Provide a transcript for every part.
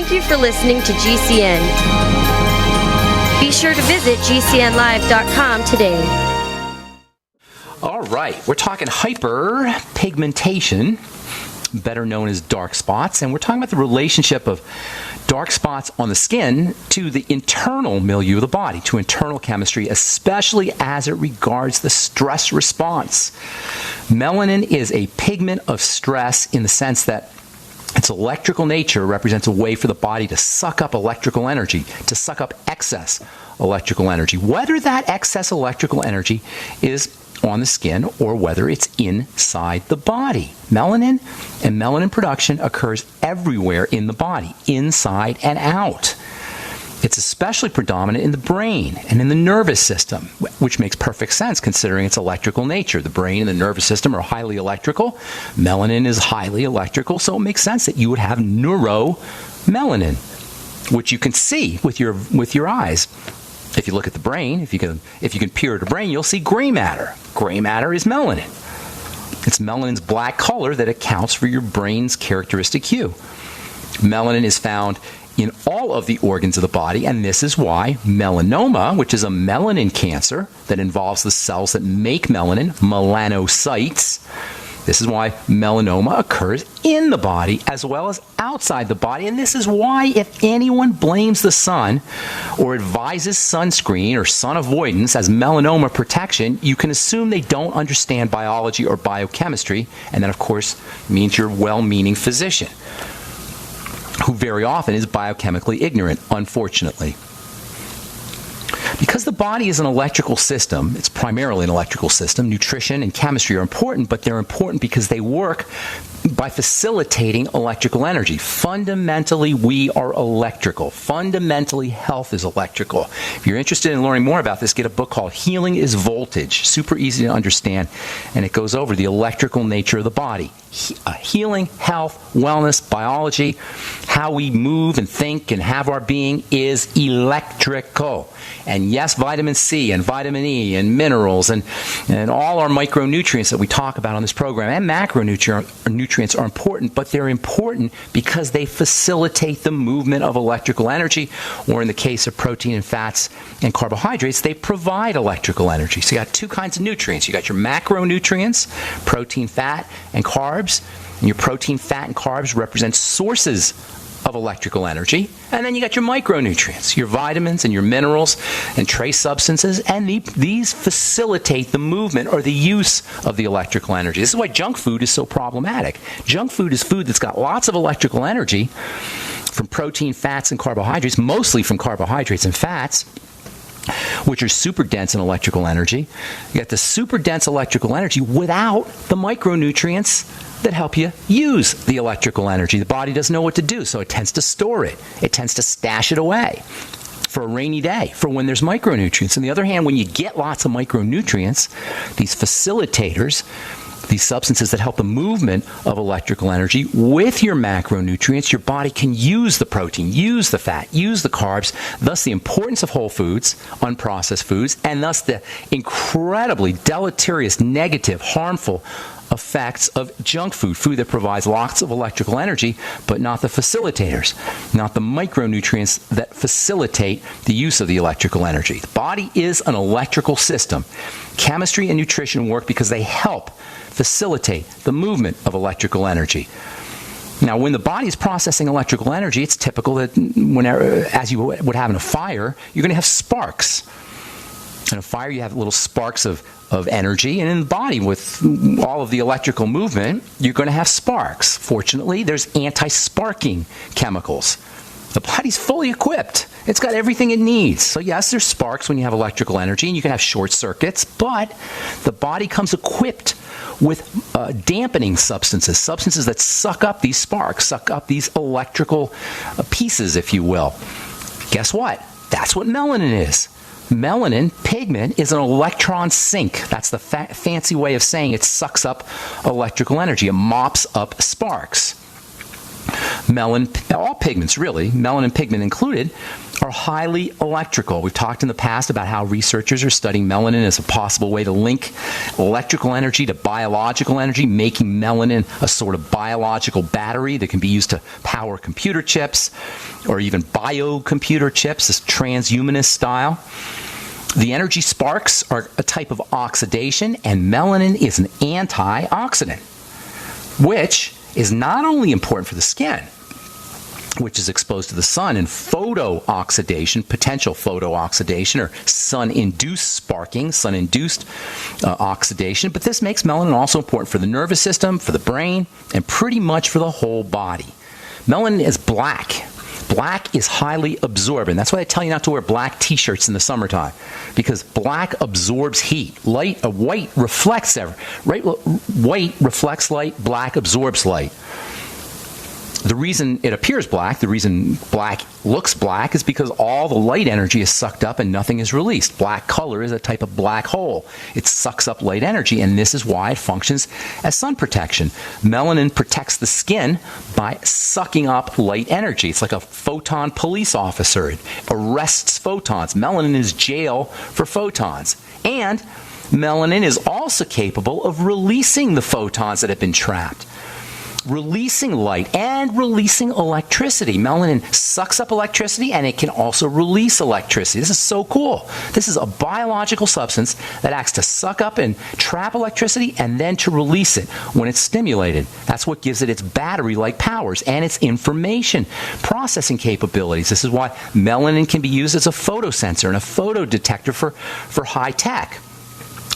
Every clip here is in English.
Thank you for listening to GCN. Be sure to visit GCNlive.com today. All right, we're talking hyperpigmentation, better known as dark spots, and we're talking about the relationship of dark spots on the skin to the internal milieu of the body, to internal chemistry, especially as it regards the stress response. Melanin is a pigment of stress in the sense that its electrical nature represents a way for the body to suck up electrical energy, to suck up excess electrical energy. Whether that excess electrical energy is on the skin or whether it's inside the body. Melanin and melanin production occurs everywhere in the body, inside and out. It's especially predominant in the brain and in the nervous system, which makes perfect sense considering its electrical nature. The brain and the nervous system are highly electrical. Melanin is highly electrical, so it makes sense that you would have neuromelanin, which you can see with your eyes. If you look at the brain, if you can peer at the brain, you'll see gray matter. Gray matter is melanin. It's melanin's black color that accounts for your brain's characteristic hue. Melanin is found in all of the organs of the body, and this is why melanoma, which is a melanin cancer that involves the cells that make melanin, melanocytes, this is why melanoma occurs in the body as well as outside the body. And this is why if anyone blames the sun or advises sunscreen or sun avoidance as melanoma protection, you can assume they don't understand biology or biochemistry. And that, of course, means you're a well-meaning physician who very often is biochemically ignorant, unfortunately. Because the body is an electrical system, it's primarily an electrical system, nutrition and chemistry are important, but they're important because they work by facilitating electrical energy. Fundamentally, we are electrical. Fundamentally, health is electrical. If you're interested in learning more about this, get a book called Healing is Voltage. Super easy to understand, and it goes over the electrical nature of the body. Healing, health, wellness, biology, how we move and think and have our being is electrical. And yes, vitamin C and vitamin E and minerals and all our micronutrients that we talk about on this program and macronutrients are important, but they're important because they facilitate the movement of electrical energy, or in the case of protein and fats and carbohydrates, they provide electrical energy. So you got two kinds of nutrients. You got your macronutrients, protein, fat, and carbs. And your protein, fat, and carbs represent sources of electrical energy. And then you got your micronutrients, your vitamins and your minerals and trace substances, and these facilitate the movement or the use of the electrical energy. This is why junk food is so problematic. Junk food is food that's got lots of electrical energy from protein, fats, and carbohydrates, mostly from carbohydrates and fats, which are super dense in electrical energy. You got the super dense electrical energy without the micronutrients that help you use the electrical energy. The body doesn't know what to do, so it tends to store it. It tends to stash it away for a rainy day, for when there's micronutrients. On the other hand, when you get lots of micronutrients, these facilitators, these substances that help the movement of electrical energy with your macronutrients, your body can use the protein, use the fat, use the carbs, thus the importance of whole foods, unprocessed foods, and thus the incredibly deleterious, negative, harmful effects of junk food, food that provides lots of electrical energy, but not the facilitators, not the micronutrients that facilitate the use of the electrical energy. The body is an electrical system. Chemistry and nutrition work because they help facilitate the movement of electrical energy. Now, when the body is processing electrical energy, it's typical that whenever, as you would have in a fire, you're going to have sparks. In a fire, you have little sparks of energy, and in the body, with all of the electrical movement, you're going to have sparks. Fortunately, there's anti-sparking chemicals. The body's fully equipped. It's got everything it needs. So yes, there's sparks when you have electrical energy, and you can have short circuits, but the body comes equipped with dampening substances that suck up these sparks, suck up these electrical pieces, if you will. Guess what? That's what melanin is. Melanin pigment is an electron sink. That's the fancy way of saying it sucks up electrical energy. It mops up sparks. All pigments really, melanin pigment included, are highly electrical. We've talked in the past about how researchers are studying melanin as a possible way to link electrical energy to biological energy, making melanin a sort of biological battery that can be used to power computer chips or even biocomputer chips, this transhumanist style. The energy sparks are a type of oxidation, and melanin is an antioxidant, which is not only important for the skin, which is exposed to the sun and photooxidation, potential photooxidation, or sun-induced sparking, sun-induced oxidation, but this makes melanin also important for the nervous system, for the brain, and pretty much for the whole body. Melanin is black. Black is highly absorbent. That's why I tell you not to wear black t-shirts in the summertime, because black absorbs heat. White reflects white reflects light, black absorbs light. The reason it appears black, the reason black looks black, is because all the light energy is sucked up and nothing is released. Black color is a type of black hole. It sucks up light energy, and this is why it functions as sun protection. Melanin protects the skin by sucking up light energy. It's like a photon police officer. It arrests photons. Melanin is jail for photons. And melanin is also capable of releasing the photons that have been trapped, releasing light and releasing electricity. Melanin sucks up electricity, and it can also release electricity. This is so cool. This is a biological substance that acts to suck up and trap electricity and then to release it when it's stimulated. That's what gives it its battery-like powers and its information processing capabilities. This is why melanin can be used as a photosensor and a photodetector for high tech.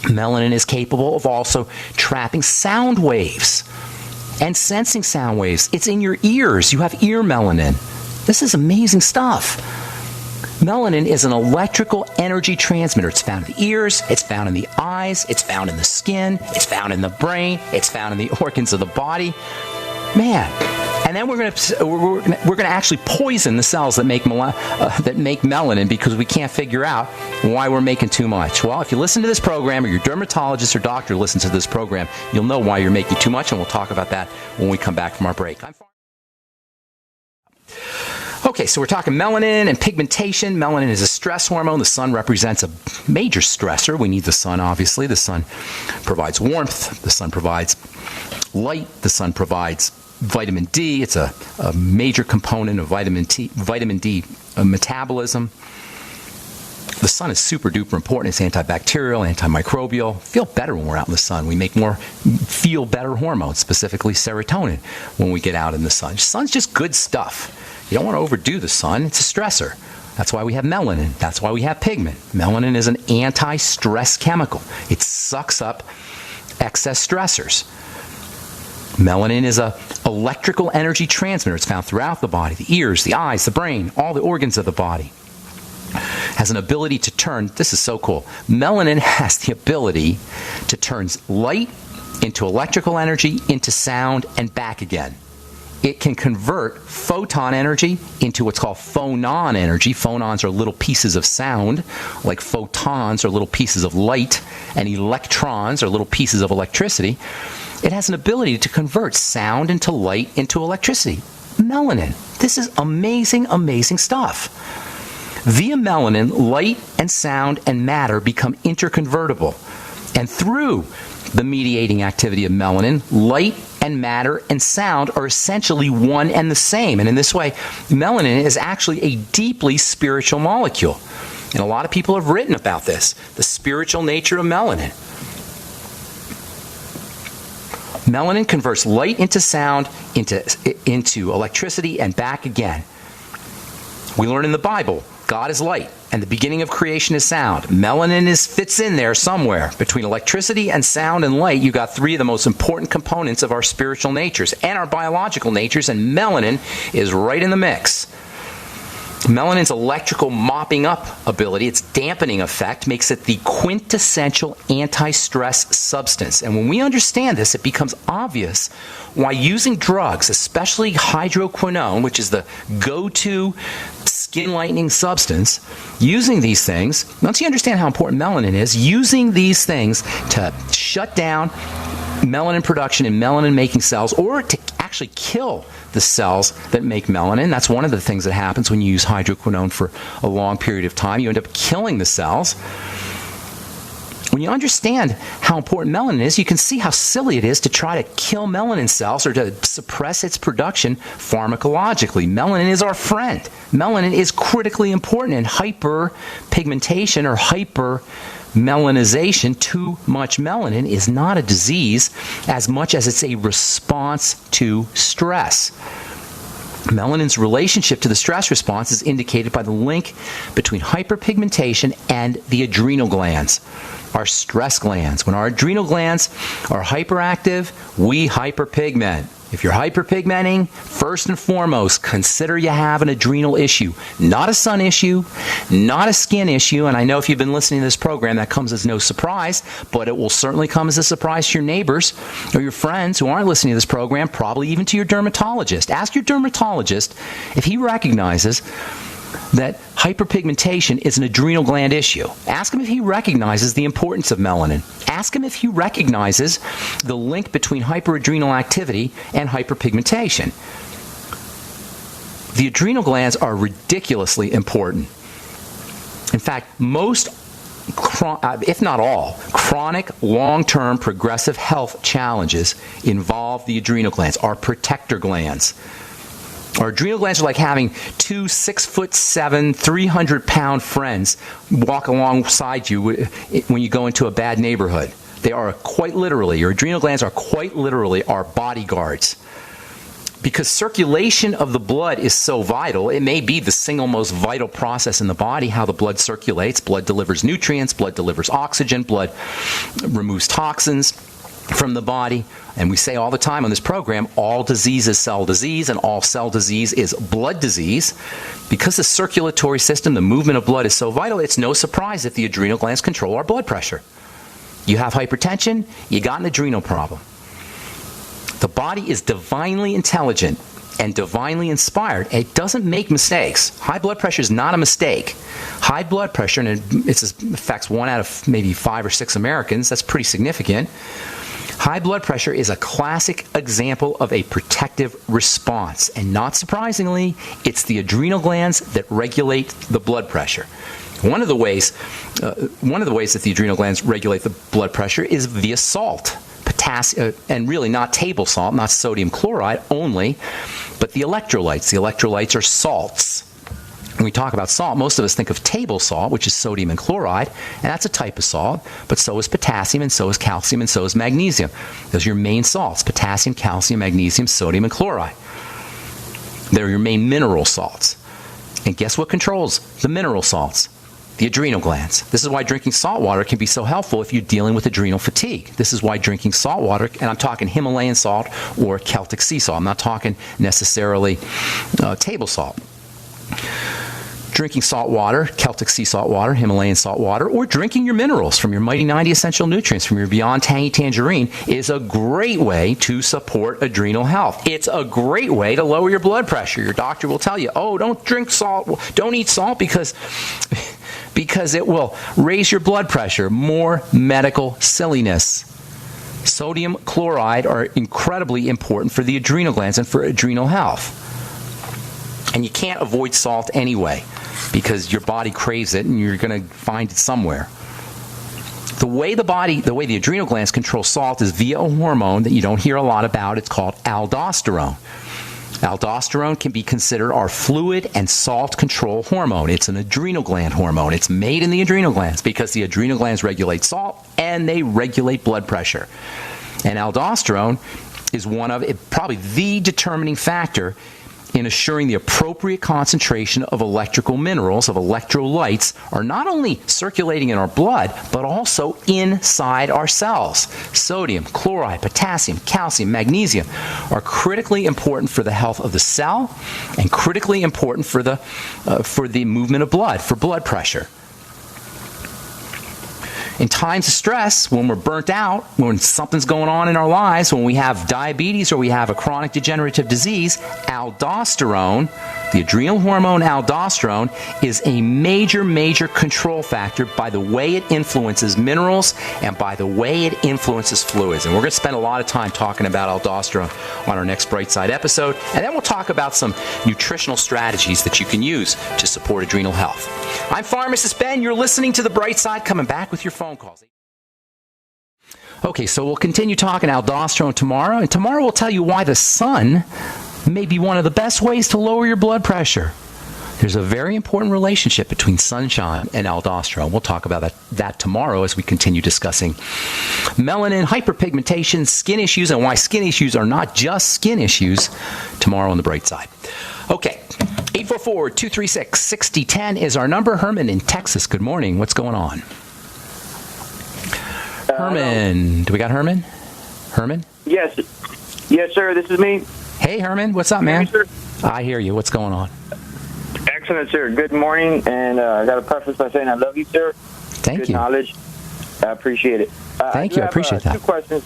Melanin is capable of also trapping sound waves and sensing sound waves. It's in your ears. You have ear melanin. This is amazing stuff. Melanin is an electrical energy transmitter. It's found in the ears, it's found in the eyes, it's found in the skin, it's found in the brain, it's found in the organs of the body. Man. And then we're going to actually poison the cells that make melanin because we can't figure out why we're making too much. Well, if you listen to this program, or your dermatologist or doctor listens to this program, you'll know why you're making too much, and we'll talk about that when we come back from our break. Okay, so we're talking melanin and pigmentation. Melanin is a stress hormone. The sun represents a major stressor. We need the sun, obviously. The sun provides warmth. The sun provides light. The sun provides vitamin D. It's a major component of vitamin D metabolism. The sun is super duper important. It's antibacterial, antimicrobial. Feel better when we're out in the sun. We make more feel better hormones, specifically serotonin, when we get out in the sun. The sun's just good stuff. You don't want to overdo the sun. It's a stressor. That's why we have melanin. That's why we have pigment. Melanin is an anti-stress chemical. It sucks up excess stressors. Melanin is an electrical energy transmitter. It's found throughout the body, the ears, the eyes, the brain, all the organs of the body. Has an ability to turn, this is so cool, melanin has the ability to turn light into electrical energy, into sound, and back again. It can convert photon energy into what's called phonon energy. Phonons are little pieces of sound, like photons are little pieces of light, and electrons are little pieces of electricity. It has an ability to convert sound into light into electricity. Melanin. This is amazing, amazing stuff. Via melanin, light and sound and matter become interconvertible. And through the mediating activity of melanin, light and matter and sound are essentially one and the same. And in this way, melanin is actually a deeply spiritual molecule. And a lot of people have written about this, the spiritual nature of melanin. Melanin converts light into sound, into electricity, and back again. We learn in the Bible, God is light, and the beginning of creation is sound. Melanin fits in there somewhere. Between electricity and sound and light, you got three of the most important components of our spiritual natures and our biological natures, and melanin is right in the mix. Melanin's electrical mopping up ability, its dampening effect, makes it the quintessential anti-stress substance. And when we understand this, it becomes obvious why using drugs, especially hydroquinone, which is the go-to skin lightening substance, using these things, once you understand how important melanin is, using these things to shut down melanin production in melanin-making cells, or to actually kill the cells that make melanin. That's one of the things that happens when you use hydroquinone for a long period of time. You end up killing the cells. When you understand how important melanin is, you can see how silly it is to try to kill melanin cells or to suppress its production pharmacologically. Melanin is our friend. Melanin is critically important, and hyperpigmentation or hypermelanization, too much melanin, is not a disease as much as it's a response to stress. Melanin's relationship to the stress response is indicated by the link between hyperpigmentation and the adrenal glands, our stress glands. When our adrenal glands are hyperactive, we hyperpigment. If you're hyperpigmenting, first and foremost, consider you have an adrenal issue. Not a sun issue, not a skin issue. And I know if you've been listening to this program, that comes as no surprise, but it will certainly come as a surprise to your neighbors or your friends who aren't listening to this program, probably even to your dermatologist. Ask your dermatologist if he recognizes that hyperpigmentation is an adrenal gland issue. Ask him if he recognizes the importance of melanin. Ask him if he recognizes the link between hyperadrenal activity and hyperpigmentation. The adrenal glands are ridiculously important. In fact, most, if not all, chronic, long-term progressive health challenges involve the adrenal glands, our protector glands. Our adrenal glands are like having two 6'7", 300-pound friends walk alongside you when you go into a bad neighborhood. They are quite literally, your adrenal glands are quite literally our bodyguards. Because circulation of the blood is so vital, it may be the single most vital process in the body, how the blood circulates. Blood delivers nutrients, blood delivers oxygen, blood removes toxins from the body. And we say all the time on this program, all disease is cell disease and all cell disease is blood disease. Because the circulatory system, the movement of blood is so vital, it's no surprise if the adrenal glands control our blood pressure. You have hypertension, you got an adrenal problem. The body is divinely intelligent and divinely inspired. It doesn't make mistakes. High blood pressure is not a mistake. High blood pressure, and it affects 1 out of maybe 5 or 6 Americans, that's pretty significant. High blood pressure is a classic example of a protective response. And not surprisingly, it's the adrenal glands that regulate the blood pressure. One of the ways that the adrenal glands regulate the blood pressure is via salt, potassium, and really not table salt, not sodium chloride only, but the electrolytes. The electrolytes are salts. When we talk about salt, most of us think of table salt, which is sodium and chloride, and that's a type of salt, but so is potassium, and so is calcium, and so is magnesium. Those are your main salts: potassium, calcium, magnesium, sodium, and chloride. They're your main mineral salts. And guess what controls the mineral salts? The adrenal glands. This is why drinking salt water can be so helpful if you're dealing with adrenal fatigue. This is why drinking salt water, and I'm talking Himalayan salt or Celtic sea salt, I'm not talking necessarily table salt. Drinking salt water, Celtic sea salt water, Himalayan salt water, or drinking your minerals from your Mighty 90 Essential Nutrients, from your Beyond Tangy Tangerine, is a great way to support adrenal health. It's a great way to lower your blood pressure. Your doctor will tell you, oh, don't drink salt, don't eat salt because it will raise your blood pressure. More medical silliness. Sodium chloride are incredibly important for the adrenal glands and for adrenal health. And you can't avoid salt anyway, because your body craves it and you're going to find it somewhere. The way the adrenal glands control salt is via a hormone that you don't hear a lot about. It's called aldosterone. Aldosterone can be considered our fluid and salt control hormone. It's an adrenal gland hormone. It's made in the adrenal glands because the adrenal glands regulate salt and they regulate blood pressure. And aldosterone is probably the determining factor in assuring the appropriate concentration of electrical minerals, of electrolytes, are not only circulating in our blood, but also inside our cells. Sodium, chloride, potassium, calcium, magnesium are critically important for the health of the cell and critically important for the movement of blood, for blood pressure. In times of stress, when we're burnt out, when something's going on in our lives, when we have diabetes or we have a chronic degenerative disease, aldosterone, The adrenal hormone aldosterone is a major control factor by the way it influences minerals and by the way it influences fluids. And we're going to spend a lot of time talking about aldosterone on our next Bright Side episode. And then we'll talk about some nutritional strategies that you can use to support adrenal health. I'm Pharmacist Ben. You're listening to The Bright Side, coming back with your phone calls. Okay, so we'll continue talking aldosterone tomorrow, and tomorrow we'll tell you why the sun may be one of the best ways to lower your blood pressure. There's a very important relationship between sunshine and aldosterone. We'll talk about that tomorrow as we continue discussing melanin, hyperpigmentation, skin issues, and why skin issues are not just skin issues tomorrow on The Bright Side. Okay, 844-236-6010 is our number. Herman in Texas, good morning. What's going on? Herman. Do we got Herman? Herman? Yes. Yes, sir. This is me. Hey, Herman. What's up, man? Sir. I hear you. What's going on? Excellent, sir. Good morning. And I got to preface by saying I love you, sir. Thank Good you. knowledge. I appreciate it. Thank you. I appreciate that. Two questions.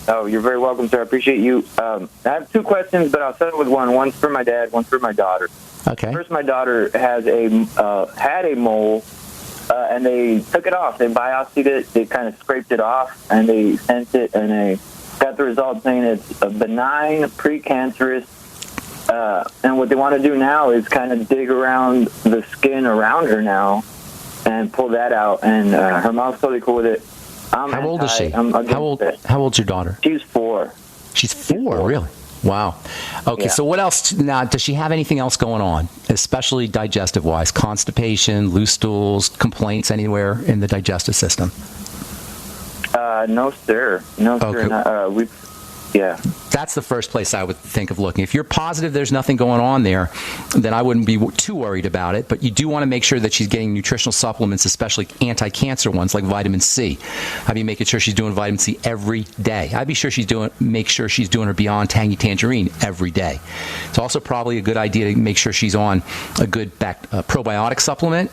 Oh, you're very welcome, sir. I appreciate you. I have two questions, but I'll start with one. One's for my dad, one's for my daughter. Okay. First, my daughter has had a mole, and they took it off. They biopsied it. They kind of scraped it off, and they sent it, and they got the result saying it's a benign precancerous. And what they want to do now is kind of dig around the skin around her now and pull that out. And her mom's totally cool with it. How old is she? How old's your daughter? She's 4. She's 4, really? Wow. Okay, Yeah. so what else? Now, does she have anything else going on, especially digestive-wise? Constipation, loose stools, complaints anywhere in the digestive system? No, sir. No, Okay. sir. Yeah. That's the first place I would think of looking. If you're positive there's nothing going on there, then I wouldn't be too worried about it. But you do want to make sure that she's getting nutritional supplements, especially anti-cancer ones like vitamin C. I'd be making sure she's doing vitamin C every day. I'd be sure make sure she's doing her Beyond Tangy Tangerine every day. It's also probably a good idea to make sure she's on a good probiotic supplement.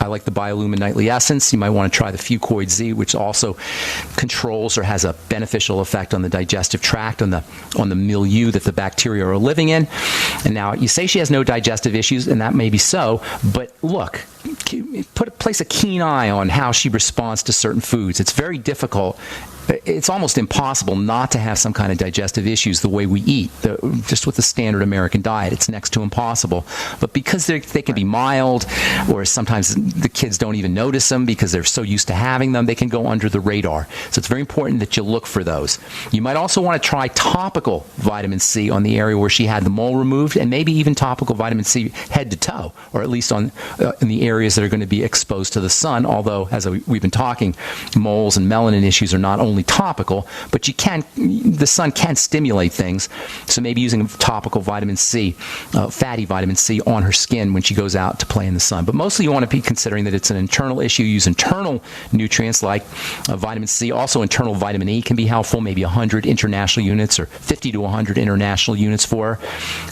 I like the Biolumin Nightly Essence. You might want to try the Fucoid Z, which also controls or has a beneficial effect on the digestive tract, on the milieu that the bacteria are living in. And now, you say she has no digestive issues, and that may be so, but look, place a keen eye on how she responds to certain foods. It's very difficult. It's almost impossible not to have some kind of digestive issues the way we eat. Just with the standard American diet, it's next to impossible. But because they can be mild, or sometimes the kids don't even notice them because they're so used to having them, they can go under the radar. So it's very important that you look for those. You might also want to try topical vitamin C on the area where she had the mole removed, and maybe even topical vitamin C head to toe, or at least in the areas that are going to be exposed to the sun. Although, as we've been talking, moles and melanin issues are not only topical, but the sun can stimulate things. So maybe using topical vitamin C, fatty vitamin C on her skin when she goes out to play in the sun. But mostly you want to be considering that it's an internal issue. Use internal nutrients like vitamin C. Also internal vitamin E can be helpful, maybe 100 international units or 50 to 100 international units for her.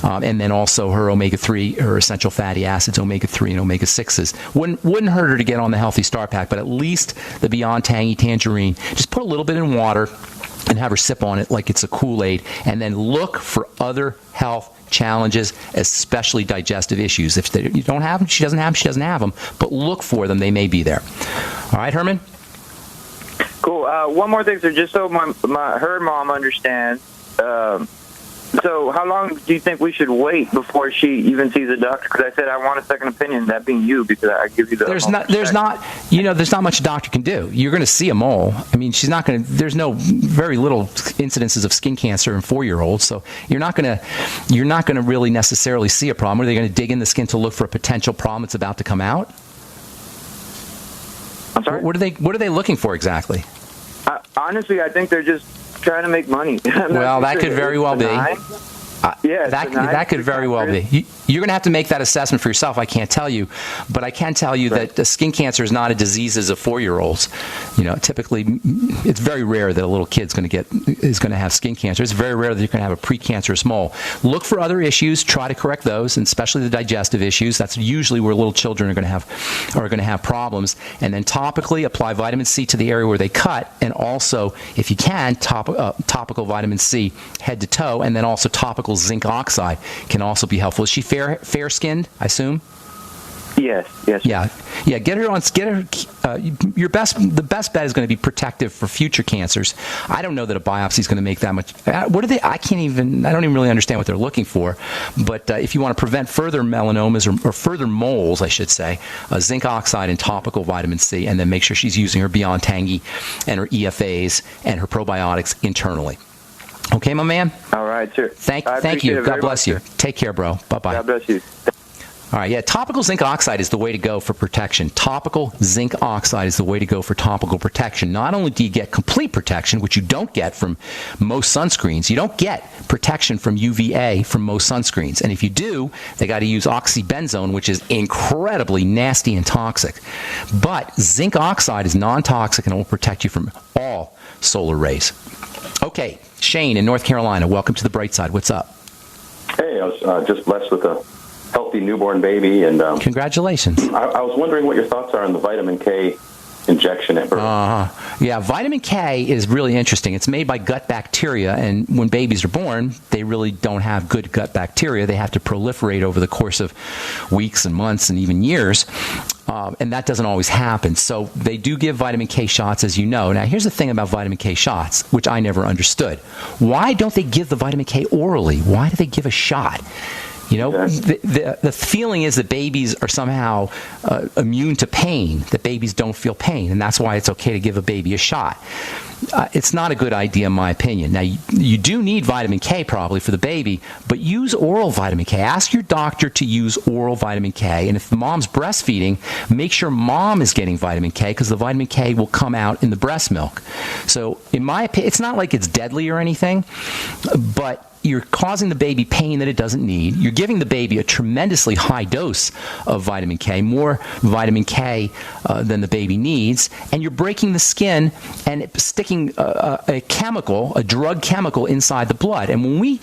And then also her omega-3, her essential fatty acids, omega-3 and omega-6s. Wouldn't hurt her to get on the Healthy Start Pack, but at least the Beyond Tangy Tangerine. Just put a little bit in water and have her sip on it like it's a Kool-Aid, and then look for other health challenges, especially digestive issues. If you don't have them, she doesn't have them, but look for them. They may be there. All right, Herman? Cool. One more thing, sir, just so her mom understands. So how long do you think we should wait before she even sees a doctor? Because I said I want a second opinion, that being you, because I give you the... There's not much a doctor can do. You're going to see a mole. I mean, there's very little incidences of skin cancer in 4-year-olds, so you're not going to really necessarily see a problem. Are they going to dig in the skin to look for a potential problem that's about to come out? I'm sorry? What are they looking for exactly? Honestly, I think they're just trying to make money. Well, that could very well be. Yeah, that could very well be. You're going to have to make that assessment for yourself. I can't tell you, but I can tell you that skin cancer is not a disease of 4-year-olds. Typically, it's very rare that a little kid's going to have skin cancer. It's very rare that you're going to have a precancerous mole. Look for other issues. Try to correct those, and especially the digestive issues. That's usually where little children are going to have problems. And then topically apply vitamin C to the area where they cut, and also, if you can, topical vitamin C head to toe, and then also topical topical zinc oxide can also be helpful. Is she fair-skinned, I assume? Yes. Yeah. Get her. The best bet is going to be protective for future cancers. I don't know that a biopsy is going to make that much. What are they? I don't even really understand what they're looking for. But if you want to prevent further melanomas or further moles, I should say, zinc oxide and topical vitamin C, and then make sure she's using her Beyond Tangy and her EFAs and her probiotics internally. Okay, my man. All right, sure. Thank you. God bless you. Take care, bro. Bye-bye. God bless you. All right, yeah, topical zinc oxide is the way to go for protection. Topical zinc oxide is the way to go for topical protection. Not only do you get complete protection, which you don't get from most sunscreens, you don't get protection from UVA from most sunscreens. And if you do, they got to use oxybenzone, which is incredibly nasty and toxic. But zinc oxide is non-toxic and it will protect you from all solar rays. Okay, Shane in North Carolina, welcome to the bright side. What's up? Hey, I was just blessed with a healthy newborn baby, and congratulations. I was wondering what your thoughts are on the vitamin K injection at birth. Yeah, vitamin K is really interesting. It's made by gut bacteria, and when babies are born, they really don't have good gut bacteria. They have to proliferate over the course of weeks and months and even years, and that doesn't always happen. So they do give vitamin K shots, as you know. Now, here's the thing about vitamin K shots, which I never understood. Why don't they give the vitamin K orally? Why do they give a shot? You know, the feeling is that babies are somehow immune to pain, that babies don't feel pain, and that's why it's okay to give a baby a shot. It's not a good idea, in my opinion. Now, you do need vitamin K probably for the baby, but use oral vitamin K. Ask your doctor to use oral vitamin K, and if the mom's breastfeeding, make sure mom is getting vitamin K, because the vitamin K will come out in the breast milk. So, in my opinion, it's not like it's deadly or anything, but you're causing the baby pain that it doesn't need. You're giving the baby a tremendously high dose of vitamin K, more vitamin K than the baby needs, and you're breaking the skin and sticking a chemical, a drug chemical inside the blood. And when we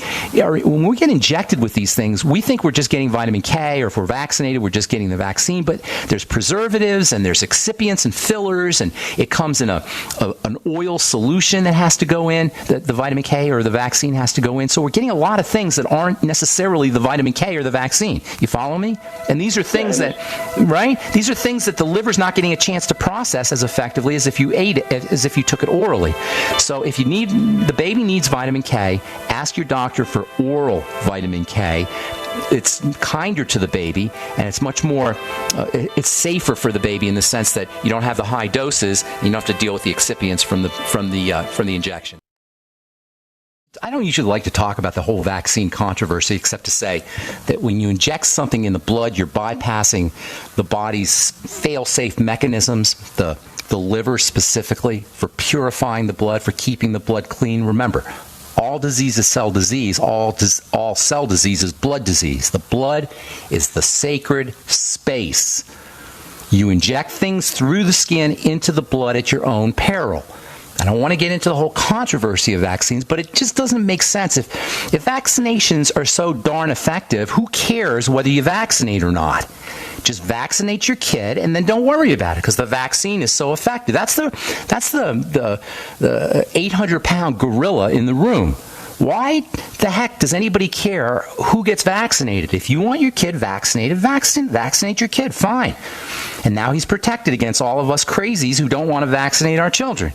get injected with these things, we think we're just getting vitamin K, or if we're vaccinated, we're just getting the vaccine. But there's preservatives and there's excipients and fillers, and it comes in an oil solution that has to go in, that the vitamin K or the vaccine has to go in. So we're getting a lot of things that aren't necessarily the vitamin K or the vaccine. You follow me? And these are things that, right? These are things that the liver's not getting a chance to process as effectively as if you ate it, as if you took it orally. So if the baby needs vitamin K, ask your doctor for oral vitamin K. It's kinder to the baby, and it's much more, it's safer for the baby in the sense that you don't have the high doses, and you don't have to deal with the excipients from the injection. I don't usually like to talk about the whole vaccine controversy, except to say that when you inject something in the blood, you're bypassing the body's fail-safe mechanisms, the liver specifically, for purifying the blood, for keeping the blood clean. Remember, all disease is cell disease. All cell disease is blood disease. The blood is the sacred space. You inject things through the skin into the blood at your own peril. I don't want to get into the whole controversy of vaccines, but it just doesn't make sense. If vaccinations are so darn effective, who cares whether you vaccinate or not? Just vaccinate your kid and then don't worry about it, because the vaccine is so effective. That's the 800-pound gorilla in the room. Why the heck does anybody care who gets vaccinated? If you want your kid vaccinated, vaccinate your kid, fine. And now he's protected against all of us crazies who don't want to vaccinate our children.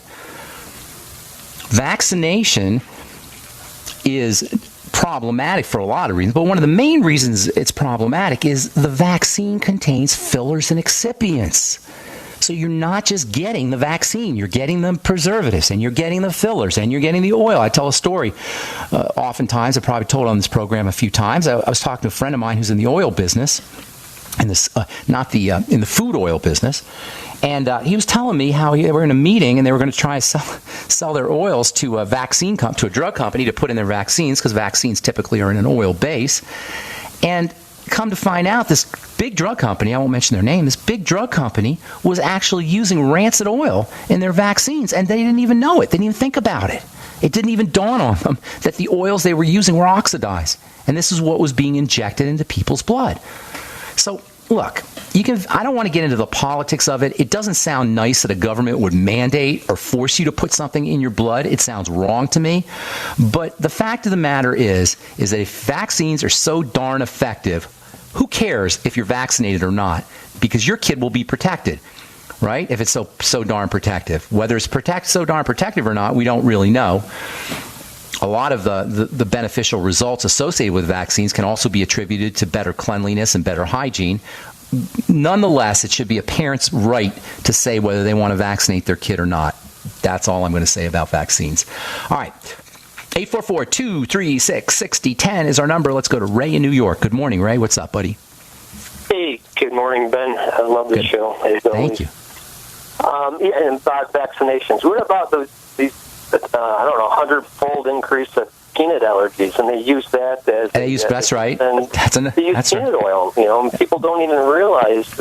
Vaccination is problematic for a lot of reasons, but one of the main reasons it's problematic is the vaccine contains fillers and excipients. So you're not just getting the vaccine, you're getting the preservatives, and you're getting the fillers, and you're getting the oil. I tell a story oftentimes, I've probably told on this program a few times. I was talking to a friend of mine who's in the oil business, in the food oil business. And he was telling me how they were in a meeting and they were going to try to sell their oils to a to a drug company to put in their vaccines, because vaccines typically are in an oil base. And come to find out, this big drug company, I won't mention their name, this big drug company was actually using rancid oil in their vaccines, and they didn't even know it. They didn't even think about it. It didn't even dawn on them that the oils they were using were oxidized. And this is what was being injected into people's blood. So look, I don't want to get into the politics of it. It doesn't sound nice that a government would mandate or force you to put something in your blood. It sounds wrong to me. But the fact of the matter is that if vaccines are so darn effective, who cares if you're vaccinated or not? Because your kid will be protected, right? If it's so darn protective. Whether it's so darn protective or not, we don't really know. A lot of the beneficial results associated with vaccines can also be attributed to better cleanliness and better hygiene. Nonetheless, it should be a parent's right to say whether they want to vaccinate their kid or not. That's all I'm going to say about vaccines. All right. 844-236-6010 is our number. Let's go to Ray in New York. Good morning, Ray. What's up, buddy? Hey, good morning, Ben. I love this show. Thank you. Yeah, and about vaccinations. What about these 100-fold increase of peanut allergies, and they use that as that's right. And they use peanut oil. People don't even realize.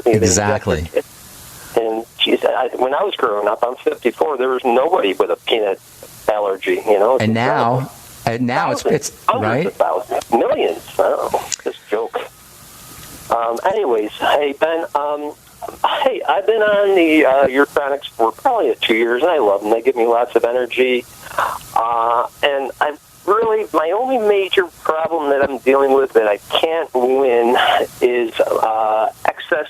Exactly. And geez, when I was growing up, I'm 54. There was nobody with a peanut allergy. And now it's right. Hundreds of thousands, millions. I don't know. Just joke. Anyways, hey Ben. Hey, I've been on the Urethanics for probably 2 years, and I love them. They give me lots of energy. And my only major problem that I'm dealing with that I can't win is excess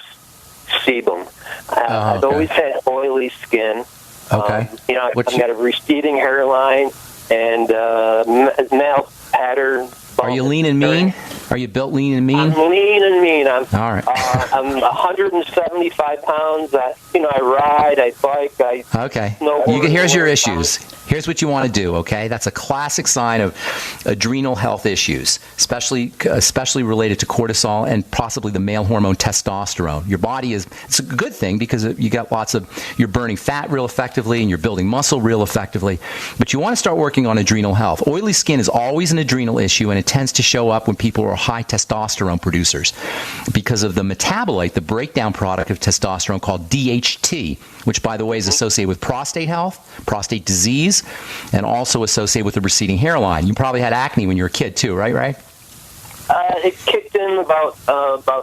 sebum. I've always had oily skin. Okay. I've got a receding hairline and male pattern. Are you lean and mean? Are you built lean and mean? I'm lean and mean. All right. I'm 175 pounds. I ride, I bike, I snowboard. Here's your issues. Here's what you want to do, okay? That's a classic sign of adrenal health issues, especially related to cortisol and possibly the male hormone testosterone. Your body it's a good thing because you're burning fat real effectively and you're building muscle real effectively, but you want to start working on adrenal health. Oily skin is always an adrenal issue, and it tends to show up when people are high testosterone producers because of the metabolite, the breakdown product of testosterone called DHT, which, by the way, is associated with prostate health, prostate disease, and also associated with the receding hairline. You probably had acne when you were a kid too, right? It kicked in about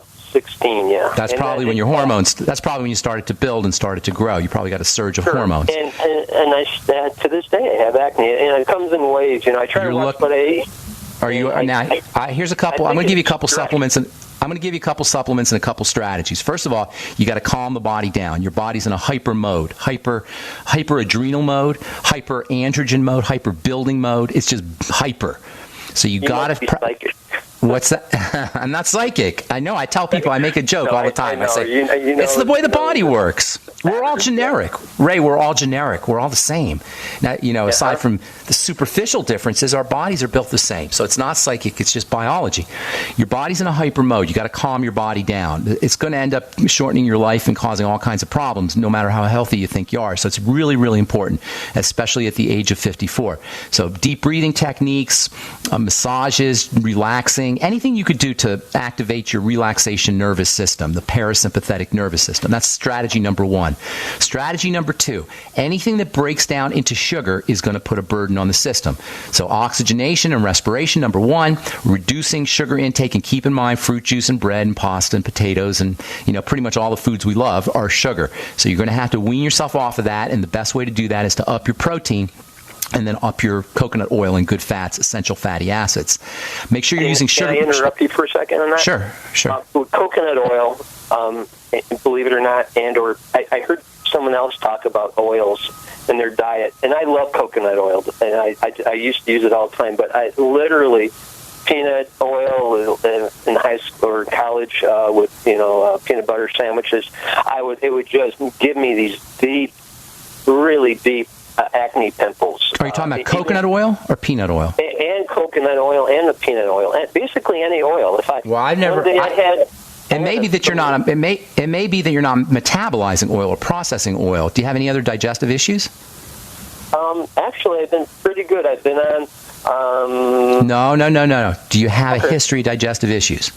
16, yeah. That's probably when your hormones. That's probably when you started to build and started to grow. You probably got a surge of hormones. And to this day, I have acne, and it comes in waves. I try to watch, but here's a couple. I'm going to give you a couple supplements and. I'm going to give you a couple supplements and a couple strategies. First of all, you got to calm the body down. Your body's in a hyper mode, hyper adrenal mode, hyper androgen mode, hyper building mode. It's just hyper. So you got to. What's that? I'm not psychic. I know. I tell people, I make a joke all the time. I say, it's the way the body works. We're all generic. Ray, we're all generic. We're all the same. Now, aside from the superficial differences, our bodies are built the same. So it's not psychic. It's just biology. Your body's in a hyper mode. You got to calm your body down. It's going to end up shortening your life and causing all kinds of problems, no matter how healthy you think you are. So it's really, really important, especially at the age of 54. So deep breathing techniques, massages, relaxing, anything you could do to activate your relaxation nervous system, the parasympathetic nervous system. That's strategy number one. Strategy number two, anything that breaks down into sugar is going to put a burden on the system. So oxygenation and respiration, number one, reducing sugar intake, and keep in mind fruit juice and bread and pasta and potatoes and, pretty much all the foods we love are sugar. So you're going to have to wean yourself off of that, and the best way to do that is to up your protein and then up your coconut oil and good fats, essential fatty acids. Make sure you're using sugar. Can I interrupt you for a second on that? Sure. With coconut oil, believe it or not, I heard someone else talk about oils in their diet, and I love coconut oil, and I used to use it all the time, but I literally, peanut oil in high school or college with peanut butter sandwiches, it would just give me these really deep acne pimples. Are you talking about coconut oil or peanut oil? And coconut oil and the peanut oil, and basically any oil. It may be that you're not metabolizing oil or processing oil. Do you have any other digestive issues? Actually, I've been pretty good. I've been on. No. Do you have a history of digestive issues?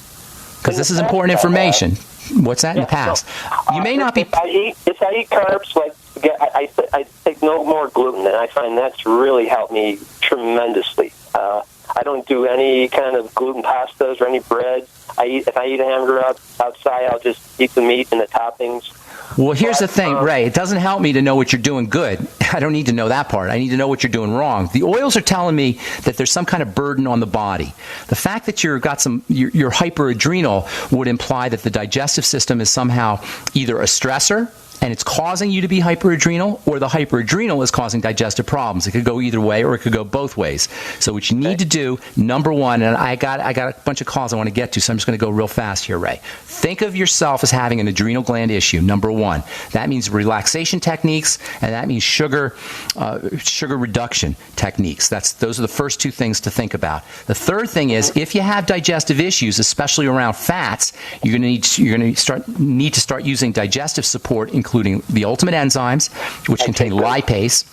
Because this is important information. What's that in the past? You may not be. If I eat carbs, I take no more gluten, and I find that's really helped me tremendously. I don't do any kind of gluten pastas or any bread. if I eat a hamburger outside, I'll just eat the meat and the toppings. Well, here's the thing, Ray. It doesn't help me to know what you're doing good. I don't need to know that part. I need to know what you're doing wrong. The oils are telling me that there's some kind of burden on the body. The fact that you're hyperadrenal would imply that the digestive system is somehow either a stressor and it's causing you to be hyperadrenal, or the hyperadrenal is causing digestive problems. It could go either way, or it could go both ways. So what you need to do, number one, and I got a bunch of calls I want to get to, so I'm just going to go real fast here, Ray. Think of yourself as having an adrenal gland issue, number one. That means relaxation techniques, and that means sugar reduction techniques. Those are the first two things to think about. The third thing is, if you have digestive issues, especially around fats, you're going to need to start using digestive support, including the ultimate enzymes, which contain lipase.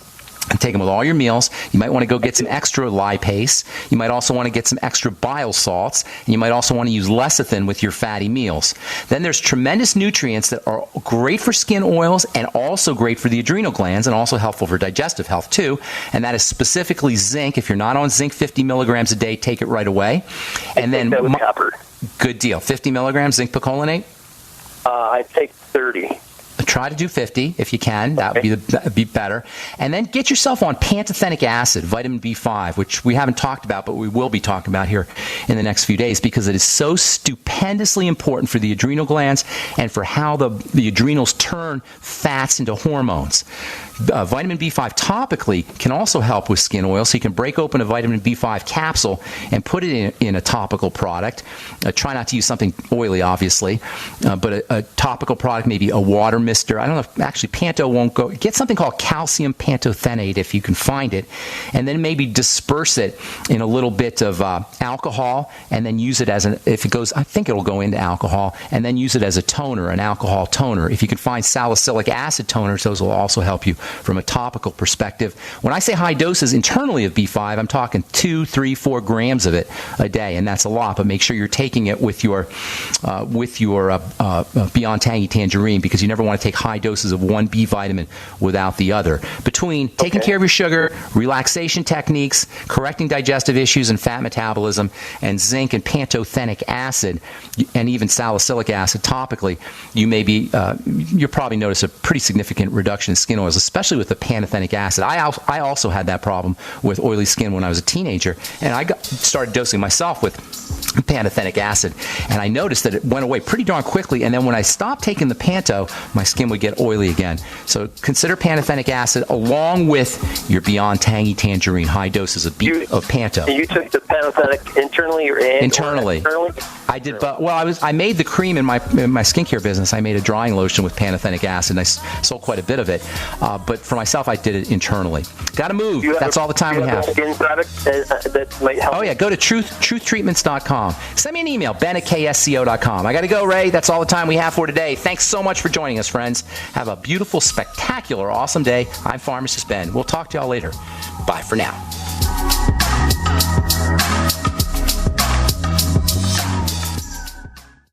And take them with all your meals. You might want to go get some extra lipase. You might also want to get some extra bile salts. And you might also want to use lecithin with your fatty meals. Then there's tremendous nutrients that are great for skin oils and also great for the adrenal glands and also helpful for digestive health too. And that is specifically zinc. If you're not on zinc 50 milligrams a day, take it right away. And then copper. Good deal. 50 milligrams zinc picolinate? I take 30. Try to do 50 if you can. That would be better. And then get yourself on pantothenic acid, vitamin B5, which we haven't talked about, but we will be talking about here in the next few days because it is so stupendously important for the adrenal glands and for how the adrenals turn fats into hormones. Vitamin B5 topically can also help with skin oil, so you can break open a vitamin B5 capsule and put it in a topical product. Try not to use something oily, obviously, but a topical product, maybe a water mister. I don't know if actually Panto won't go. Get something called calcium pantothenate if you can find it, and then maybe disperse it in a little bit of alcohol, and then use it as if it goes, I think it'll go into alcohol, and then use it as a toner, an alcohol toner. If you can find salicylic acid toners, those will also help you from a topical perspective. When I say high doses internally of B5, I'm talking 2, 3, 4 grams of it a day, and that's a lot. But make sure you're taking it with your Beyond Tangy Tangerine, because you never want to take high doses of one B vitamin without the other. Between taking care of your sugar, relaxation techniques, correcting digestive issues and fat metabolism, and zinc and pantothenic acid, and even salicylic acid topically, you'll probably notice a pretty significant reduction in skin oils, especially with the pantothenic acid. I also had that problem with oily skin when I was a teenager, and I started dosing myself with pantothenic acid, and I noticed that it went away pretty darn quickly, and then when I stopped taking the Panto, my skin would get oily again. So consider pantothenic acid along with your Beyond Tangy Tangerine, high doses of Panto. You took the pantothenic internally or internally? I did, but I made the cream in my skincare business. I made a drying lotion with pantothenic acid, and I sold quite a bit of it. But for myself, I did it internally. Got to move. That's all the time we have. Skin product that might help. Oh yeah, go to truthtreatments.com. Send me an email, ben@ksco.com. I got to go, Ray. That's all the time we have for today. Thanks so much for joining us, friends. Have a beautiful, spectacular, awesome day. I'm Pharmacist Ben. We'll talk to y'all later. Bye for now.